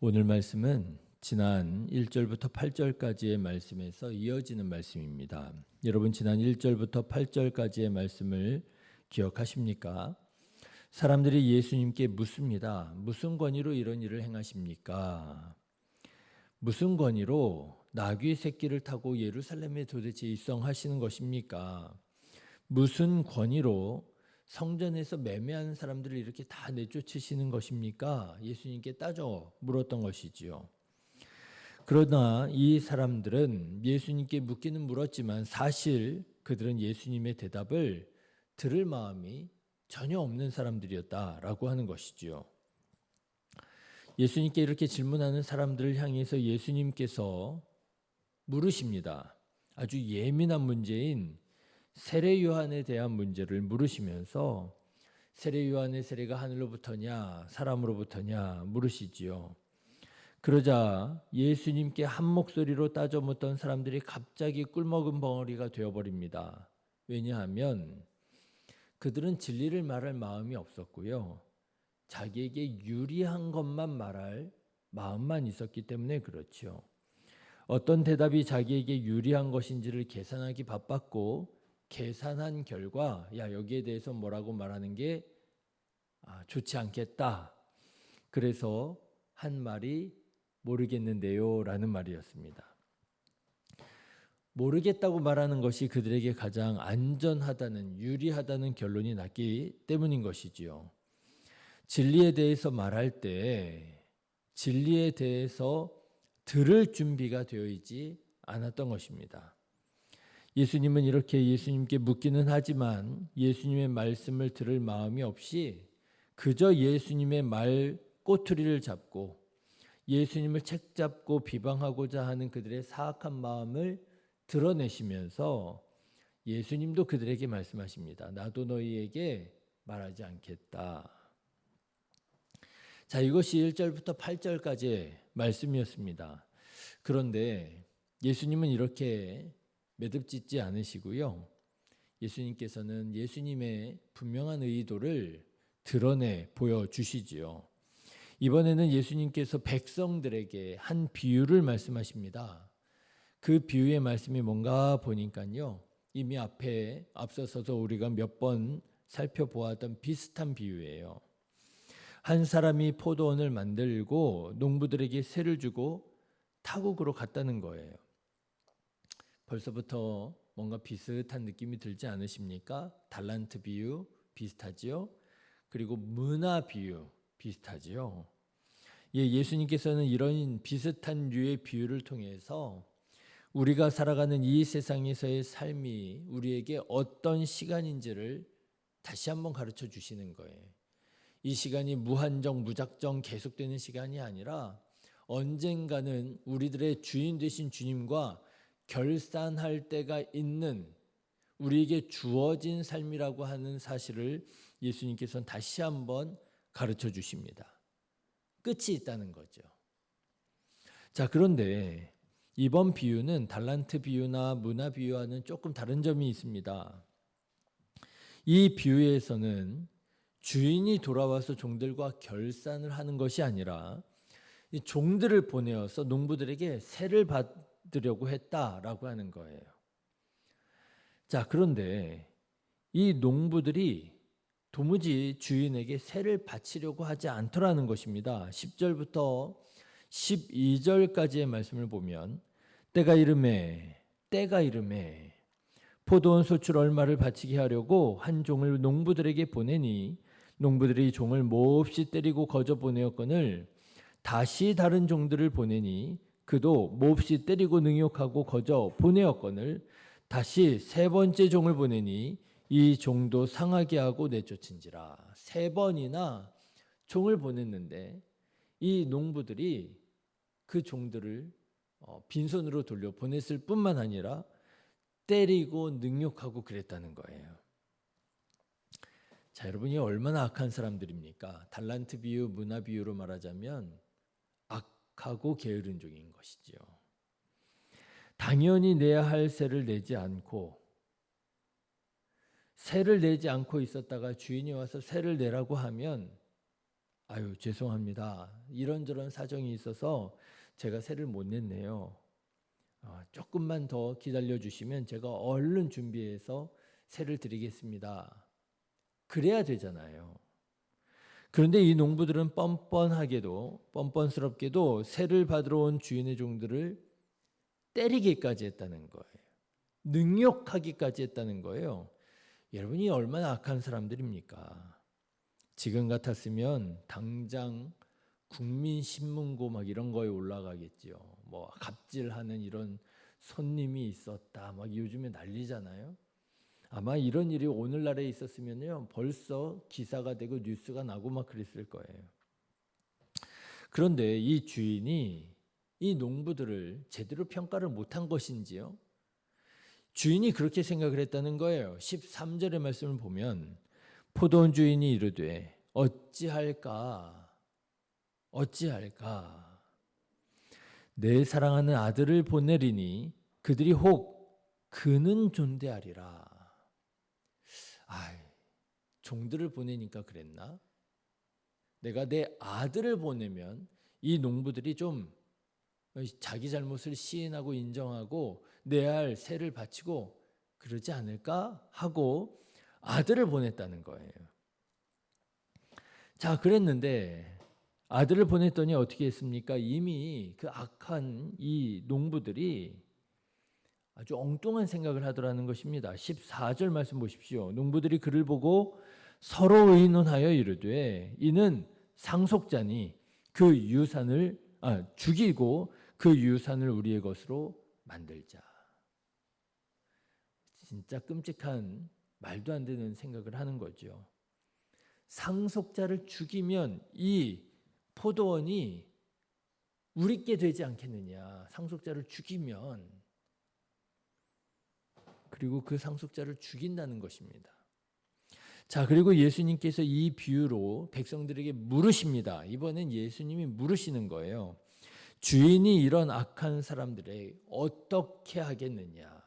오늘 말씀은 지난 1절부터 8절까지의 말씀에서 이어지는 말씀입니다. 여러분 지난 1절부터 8절까지의 말씀을 기억하십니까? 사람들이 예수님께 묻습니다. 무슨 권위로 이런 일을 행하십니까? 무슨 권위로 나귀 새끼를 타고 예루살렘에 도대체 입성하시는 것입니까? 무슨 권위로 성전에서 매매하는 사람들을 이렇게 다 내쫓으시는 것입니까? 예수님께 따져 물었던 것이지요. 그러나 이 사람들은 예수님께 묻기는 물었지만 사실 그들은 예수님의 대답을 들을 마음이 전혀 없는 사람들이었다라고 하는 것이지요. 예수님께 이렇게 질문하는 사람들을 향해서 예수님께서 물으십니다. 아주 예민한 문제인 세례 요한에 대한 문제를 물으시면서 세례 요한의 세례가 하늘로부터냐 사람으로부터냐 물으시지요. 그러자 예수님께 한 목소리로 따져 묻던 사람들이 갑자기 꿀먹은 벙어리가 되어버립니다. 왜냐하면 그들은 진리를 말할 마음이 없었고요. 자기에게 유리한 것만 말할 마음만 있었기 때문에 그렇죠. 어떤 대답이 자기에게 유리한 것인지를 계산하기 바빴고 계산한 결과 여기에 대해서 뭐라고 말하는 게 좋지 않겠다. 그래서 한 말이 모르겠는데요 라는 말이었습니다. 모르겠다고 말하는 것이 그들에게 가장 안전하다는 유리하다는 결론이 났기 때문인 것이지요. 진리에 대해서 말할 때 진리에 대해서 들을 준비가 되어 있지 않았던 것입니다. 예수님은 이렇게 예수님께 묻기는 하지만 예수님의 말씀을 들을 마음이 없이 그저 예수님의 말 꼬투리를 잡고 예수님을 책잡고 비방하고자 하는 그들의 사악한 마음을 드러내시면서 예수님도 그들에게 말씀하십니다. 나도 너희에게 말하지 않겠다. 자, 이것이 1절부터 8절까지의 말씀이었습니다. 그런데 예수님은 이렇게 매듭짓지 않으시고요. 예수님께서는 예수님의 분명한 의도를 드러내 보여주시지요. 이번에는 예수님께서 백성들에게 한 비유를 말씀하십니다. 그 비유의 말씀이 뭔가 보니까요. 이미 앞서서도 우리가 몇 번 살펴보았던 비슷한 비유예요. 한 사람이 포도원을 만들고 농부들에게 세를 주고 타국으로 갔다는 거예요. 벌써부터 뭔가 비슷한 느낌이 들지 않으십니까? 달란트 비유 비슷하지요? 그리고 문화 비유 비슷하지요? 예수님께서는 이런 비슷한 류의 비유를 통해서 우리가 살아가는 이 세상에서의 삶이 우리에게 어떤 시간인지를 다시 한번 가르쳐 주시는 거예요. 이 시간이 무한정 무작정 계속되는 시간이 아니라 언젠가는 우리들의 주인 되신 주님과 결산할 때가 있는 우리에게 주어진 삶이라고 하는 사실을 예수님께서는 다시 한번 가르쳐 주십니다. 끝이 있다는 거죠. 자, 그런데 이번 비유는 달란트 비유나 문화 비유와는 조금 다른 점이 있습니다. 이 비유에서는 주인이 돌아와서 종들과 결산을 하는 것이 아니라 이 종들을 보내어서 농부들에게 세를 받으려고 했다라고 하는 거예요. 자, 그런데 이 농부들이 도무지 주인에게 세를 바치려고 하지 않더라는 것입니다. 10절부터 12절까지의 말씀을 보면 때가 이르매 포도원 소출 얼마를 바치게 하려고 한 종을 농부들에게 보내니 농부들이 종을 몹시 때리고 거저 보내었거늘 다시 다른 종들을 보내니 그도 몹시 때리고 능욕하고 거저 보내었거늘 다시 세 번째 종을 보내니 이 종도 상하게 하고 내쫓은지라. 3번이나 종을 보냈는데 이 농부들이 그 종들을 빈손으로 돌려 보냈을 뿐만 아니라 때리고 능욕하고 그랬다는 거예요. 자, 여러분이 얼마나 악한 사람들입니까? 달란트 비유, 문화 비유로 말하자면 악하고 게으른 종인 것이지요. 당연히 내야 할 세를 내지 않고 세를 내지 않고 있었다가 주인이 와서 세를 내라고 하면 아유, 죄송합니다. 이런저런 사정이 있어서 제가 세를 못 냈네요. 조금만 더 기다려 주시면 제가 얼른 준비해서 세를 드리겠습니다. 그래야 되잖아요. 그런데 이 농부들은 뻔뻔스럽게도 세를 받으러 온 주인의 종들을 때리기까지 했다는 거예요. 능욕하기까지 했다는 거예요. 여러분이 얼마나 악한 사람들입니까? 지금 같았으면 당장 국민신문고 막 이런 거에 올라가겠죠. 뭐 갑질하는 이런 손님이 있었다. 막 요즘에 난리잖아요. 아마 이런 일이 오늘날에 있었으면요, 벌써 기사가 되고 뉴스가 나고 막 그랬을 거예요. 그런데 이 주인이 이 농부들을 제대로 평가를 못한 것인지요? 주인이 그렇게 생각을 했다는 거예요. 13절의 말씀을 보면 포도원 주인이 이르되 어찌할까 내 사랑하는 아들을 보내리니 그들이 혹 그는 존대하리라. 종들을 보내니까 그랬나? 내가 내 아들을 보내면 이 농부들이 좀 자기 잘못을 시인하고 인정하고 내야 할 세를 바치고 그러지 않을까 하고 아들을 보냈다는 거예요. 자, 그랬는데 아들을 보냈더니 어떻게 했습니까? 이미 그 악한 이 농부들이 아주 엉뚱한 생각을 하더라는 것입니다. 14절 말씀 보십시오. 농부들이 그를 보고 서로 의논하여 이르되 이는 상속자니 그 유산을 죽이고 그 유산을 우리의 것으로 만들자. 진짜 끔찍한 말도 안 되는 생각을 하는 거죠. 상속자를 죽이면 이 포도원이 우리께 되지 않겠느냐. 상속자를 죽이면, 그리고 그 상속자를 죽인다는 것입니다. 자, 그리고 예수님께서 이 비유로 백성들에게 물으십니다. 이번엔 예수님이 물으시는 거예요. 주인이 이런 악한 사람들에 어떻게 하겠느냐.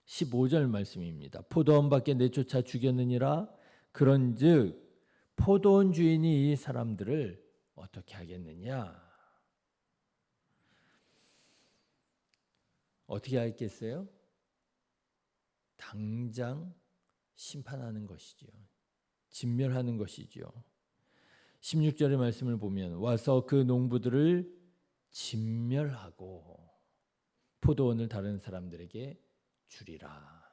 15절 말씀입니다. 포도원 밖에 내쫓아 죽였느니라. 그런즉 포도원 주인이 이 사람들을 어떻게 하겠느냐. 어떻게 하겠어요? 당장 심판하는 것이죠. 진멸하는 것이죠. 16절의 말씀을 보면 와서 그 농부들을 진멸하고 포도원을 다른 사람들에게 주리라.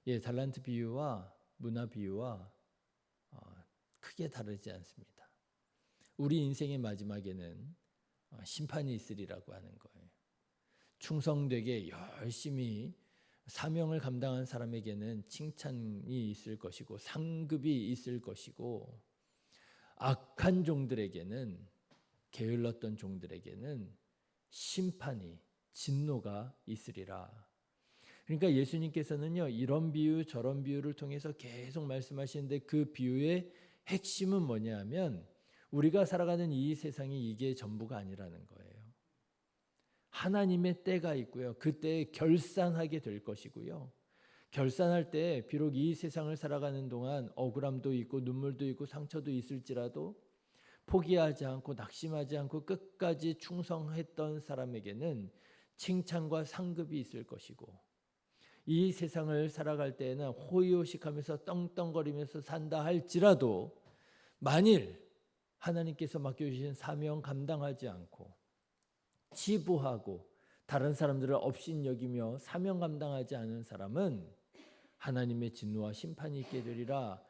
예, 달란트 비유와 문화 비유와 크게 다르지 않습니다. 우리 인생의 마지막에는 심판이 있으리라고 하는 거예요. 충성되게 열심히 사명을 감당한 사람에게는 칭찬이 있을 것이고 상급이 있을 것이고, 악한 종들에게는, 게을렀던 종들에게는 심판이, 진노가 있으리라. 그러니까 예수님께서는요, 이런 비유 저런 비유를 통해서 계속 말씀하시는데 그 비유의 핵심은 뭐냐 하면 우리가 살아가는 이 세상이 이게 전부가 아니라는 거예요. 하나님의 때가 있고요. 그때에 결산하게 될 것이고요. 결산할 때 비록 이 세상을 살아가는 동안 억울함도 있고 눈물도 있고 상처도 있을지라도 포기하지 않고 낙심하지 않고 끝까지 충성했던 사람에게는 칭찬과 상급이 있을 것이고, 이 세상을 살아갈 때에는 호의호식하면서 떵떵거리면서 산다 할지라도 만일 하나님께서 맡겨주신 사명 감당하지 않고 치부하고 다른 사람들을 업신여기며 사명 감당하지 않은 사람은 하나님의 진노와 심판이 있게 되리라.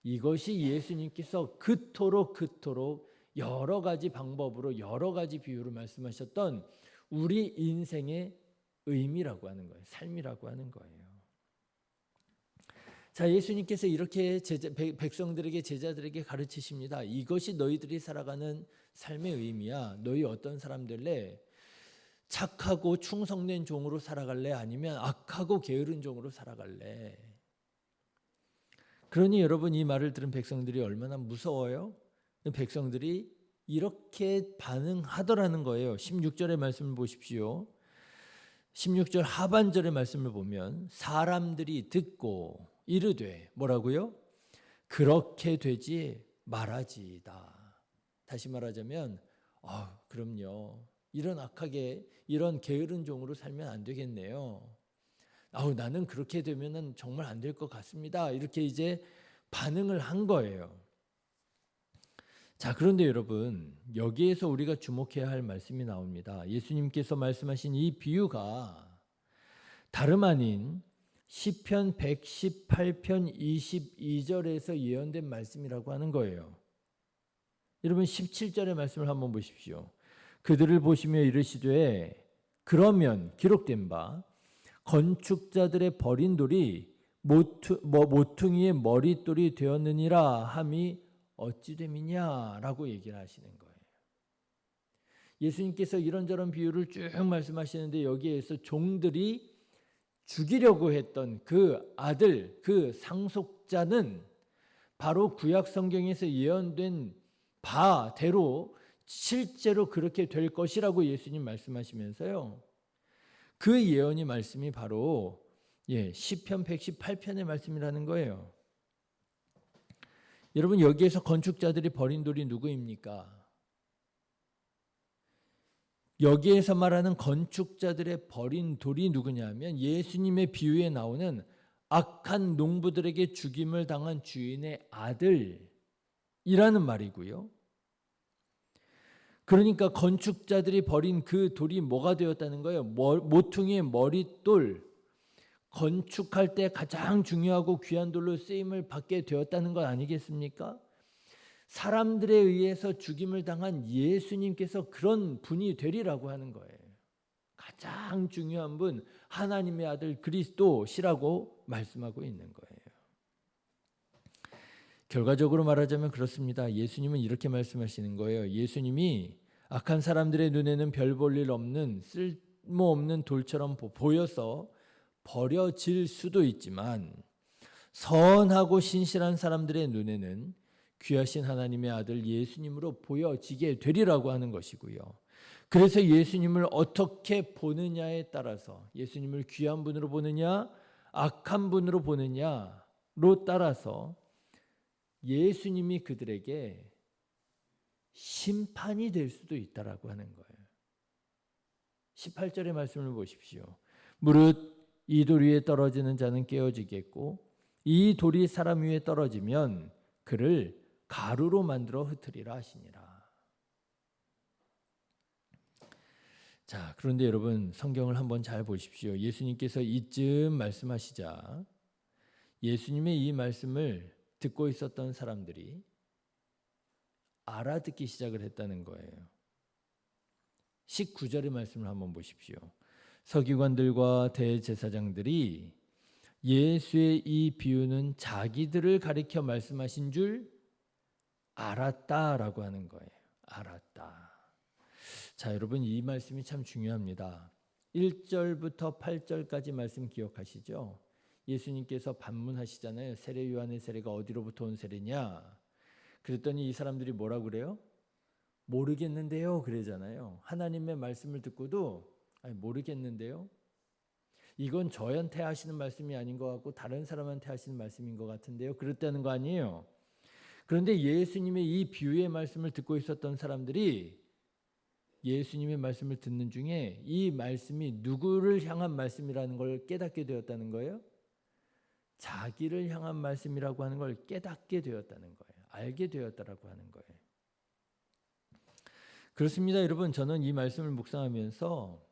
이것이 예수님께서 그토록 여러 가지 방법으로 여러 가지 비유로 말씀하셨던 우리 인생의 의미라고 하는 거예요. 삶이라고 하는 거예요. 자, 예수님께서 이렇게 백성들에게, 제자들에게 가르치십니다. 이것이 너희들이 살아가는 삶의 의미야. 너희 어떤 사람들래? 착하고 충성된 종으로 살아갈래? 아니면 악하고 게으른 종으로 살아갈래? 그러니 여러분, 이 말을 들은 백성들이 얼마나 무서워요? 백성들이 이렇게 반응하더라는 거예요. 16절의 말씀을 보십시오. 16절 하반절의 말씀을 보면 사람들이 듣고 이르되 뭐라고요? 그렇게 되지 말아지이다. 다시 말하자면 그럼요. 이런 악하게 이런 게으른 종으로 살면 안 되겠네요. 나는 그렇게 되면은 정말 안 될 것 같습니다. 이렇게 이제 반응을 한 거예요. 자, 그런데 여러분, 여기에서 우리가 주목해야 할 말씀이 나옵니다. 예수님께서 말씀하신 이 비유가 다름 아닌 시편 118편 22절에서 예언된 말씀이라고 하는 거예요. 여러분 17절의 말씀을 한번 보십시오. 그들을 보시며 이르시되 그러면 기록된 바 건축자들의 버린 돌이 모퉁이의 머릿돌이 되었느니라 함이 어찌 됨이냐라고 얘기를 하시는 거예요. 예수님께서 이런저런 비유를 쭉 말씀하시는데 여기에서 종들이 죽이려고 했던 그 아들, 그 상속자는 바로 구약 성경에서 예언된 바대로 실제로 그렇게 될 것이라고 예수님 말씀하시면서요. 그 예언이 말씀이 바로 시편 118편의 말씀이라는 거예요. 여러분 여기에서 건축자들이 버린 돌이 누구입니까? 여기에서 말하는 건축자들의 버린 돌이 누구냐면 예수님의 비유에 나오는 악한 농부들에게 죽임을 당한 주인의 아들이라는 말이고요. 그러니까 건축자들이 버린 그 돌이 뭐가 되었다는 거예요? 모퉁이의 머릿돌, 건축할 때 가장 중요하고 귀한 돌로 쓰임을 받게 되었다는 것 아니겠습니까? 사람들에 의해서 죽임을 당한 예수님께서 그런 분이 되리라고 하는 거예요. 가장 중요한 분, 하나님의 아들 그리스도시라고 말씀하고 있는 거예요. 결과적으로 말하자면 그렇습니다. 예수님은 이렇게 말씀하시는 거예요. 예수님이 악한 사람들의 눈에는 별 볼 일 없는 쓸모없는 돌처럼 보여서 버려질 수도 있지만 선하고 신실한 사람들의 눈에는 귀하신 하나님의 아들 예수님으로 보여지게 되리라고 하는 것이고요. 그래서 예수님을 어떻게 보느냐에 따라서 예수님을 귀한 분으로 보느냐 악한 분으로 보느냐로 따라서 예수님이 그들에게 심판이 될 수도 있다라고 하는 거예요. 18절의 말씀을 보십시오. 무릇 이 돌 위에 떨어지는 자는 깨어지겠고 이 돌이 사람 위에 떨어지면 그를 가루로 만들어 흩으리라 하시니라. 자, 그런데 여러분 성경을 한번 잘 보십시오. 예수님께서 이쯤 말씀하시자 예수님의 이 말씀을 듣고 있었던 사람들이 알아듣기 시작을 했다는 거예요. 19절의 말씀을 한번 보십시오. 서기관들과 대제사장들이 예수의 이 비유는 자기들을 가리켜 말씀하신 줄 알았다라고 하는 거예요. 알았다. 자, 여러분 이 말씀이 참 중요합니다. 1절부터 8절까지 말씀 기억하시죠? 예수님께서 반문하시잖아요. 세례 요한의 세례가 어디로부터 온 세례냐? 그랬더니 이 사람들이 뭐라고 그래요? 모르겠는데요. 그러잖아요. 하나님의 말씀을 듣고도 모르겠는데요. 이건 저한테 하시는 말씀이 아닌 것 같고 다른 사람한테 하시는 말씀인 것 같은데요. 그랬다는 거 아니에요. 그런데 예수님의 이 비유의 말씀을 듣고 있었던 사람들이 예수님의 말씀을 듣는 중에 이 말씀이 누구를 향한 말씀이라는 걸 깨닫게 되었다는 거예요. 자기를 향한 말씀이라고 하는 걸 깨닫게 되었다는 거예요. 알게 되었다라고 하는 거예요. 그렇습니다. 여러분 저는 이 말씀을 묵상하면서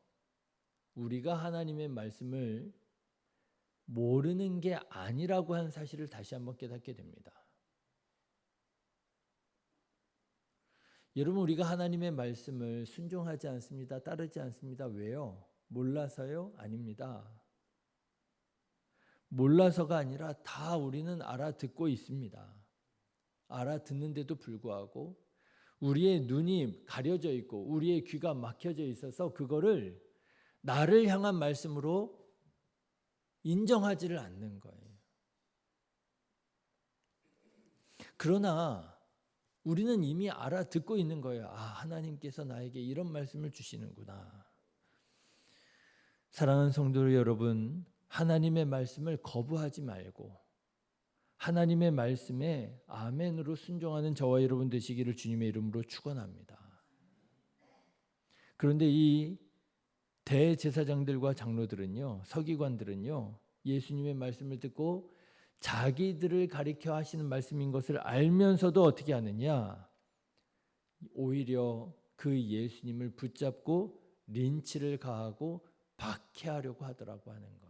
우리가 하나님의 말씀을 모르는 게 아니라고 하는 사실을 다시 한번 깨닫게 됩니다. 여러분 우리가 하나님의 말씀을 순종하지 않습니다. 따르지 않습니다. 왜요? 몰라서요? 아닙니다. 몰라서가 아니라 다 우리는 알아듣고 있습니다. 알아듣는데도 불구하고 우리의 눈이 가려져 있고 우리의 귀가 막혀져 있어서 그거를 나를 향한 말씀으로 인정하지를 않는 거예요. 그러나 우리는 이미 알아듣고 있는 거예요. 하나님께서 나에게 이런 말씀을 주시는구나. 사랑하는 성도 여러분, 하나님의 말씀을 거부하지 말고 하나님의 말씀에 아멘으로 순종하는 저와 여러분 되시기를 주님의 이름으로 축원합니다. 그런데 이 대제사장들과 장로들은요, 서기관들은요, 예수님의 말씀을 듣고 자기들을 가리켜 하시는 말씀인 것을 알면서도 어떻게 하느냐? 오히려 그 예수님을 붙잡고 린치를 가하고 박해하려고 하더라고 하는 거예요.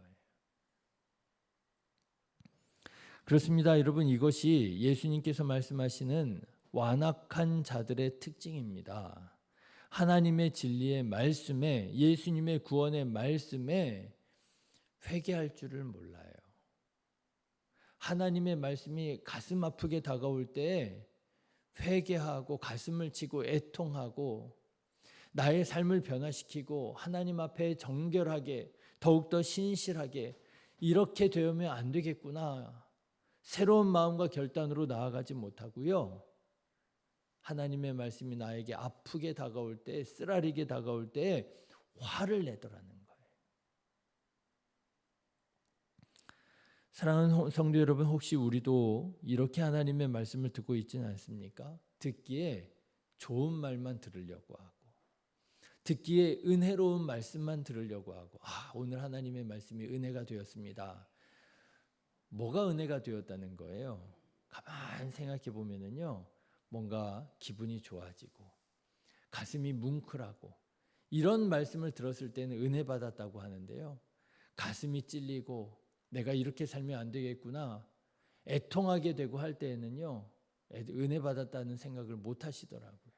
그렇습니다. 여러분, 이것이 예수님께서 말씀하시는 완악한 자들의 특징입니다. 하나님의 진리의 말씀에, 예수님의 구원의 말씀에 회개할 줄을 몰라요. 하나님의 말씀이 가슴 아프게 다가올 때 회개하고 가슴을 치고 애통하고 나의 삶을 변화시키고 하나님 앞에 정결하게 더욱더 신실하게 이렇게 되면 안 되겠구나. 새로운 마음과 결단으로 나아가지 못하고요. 하나님의 말씀이 나에게 아프게 다가올 때, 쓰라리게 다가올 때 화를 내더라는 거예요. 사랑하는 성도 여러분, 혹시 우리도 이렇게 하나님의 말씀을 듣고 있지는 않습니까? 듣기에 좋은 말만 들으려고 하고, 듣기에 은혜로운 말씀만 들으려고 하고, 오늘 하나님의 말씀이 은혜가 되었습니다. 뭐가 은혜가 되었다는 거예요? 가만히 생각해 보면은요, 뭔가 기분이 좋아지고 가슴이 뭉클하고 이런 말씀을 들었을 때는 은혜 받았다고 하는데요, 가슴이 찔리고 내가 이렇게 살면 안 되겠구나 애통하게 되고 할 때에는요, 은혜 받았다는 생각을 못 하시더라고요.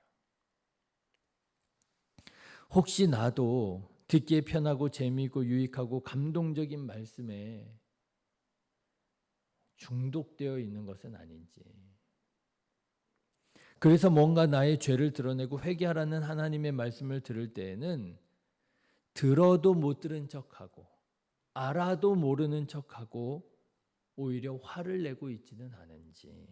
혹시 나도 듣기에 편하고 재미있고 유익하고 감동적인 말씀에 중독되어 있는 것은 아닌지. 그래서 뭔가 나의 죄를 드러내고 회개하라는 하나님의 말씀을 들을 때에는 들어도 못 들은 척하고 알아도 모르는 척하고 오히려 화를 내고 있지는 않은지.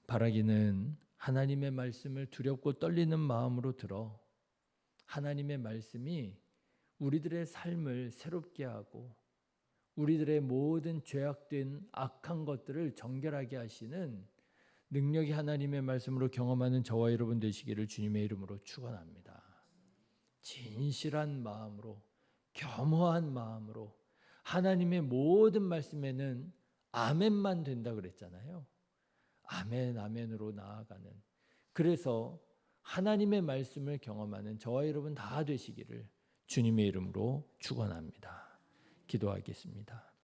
바라기는 하나님의 말씀을 두렵고 떨리는 마음으로 들어 하나님의 말씀이 우리들의 삶을 새롭게 하고 우리들의 모든 죄악된 악한 것들을 정결하게 하시는 능력이 하나님의 말씀으로 경험하는 저와 여러분 되시기를 주님의 이름으로 축원합니다. 진실한 마음으로, 겸허한 마음으로 하나님의 모든 말씀에는 아멘만 된다 그랬잖아요. 아멘, 아멘으로 나아가는. 그래서 하나님의 말씀을 경험하는 저와 여러분 다 되시기를 주님의 이름으로 축원합니다. 기도하겠습니다.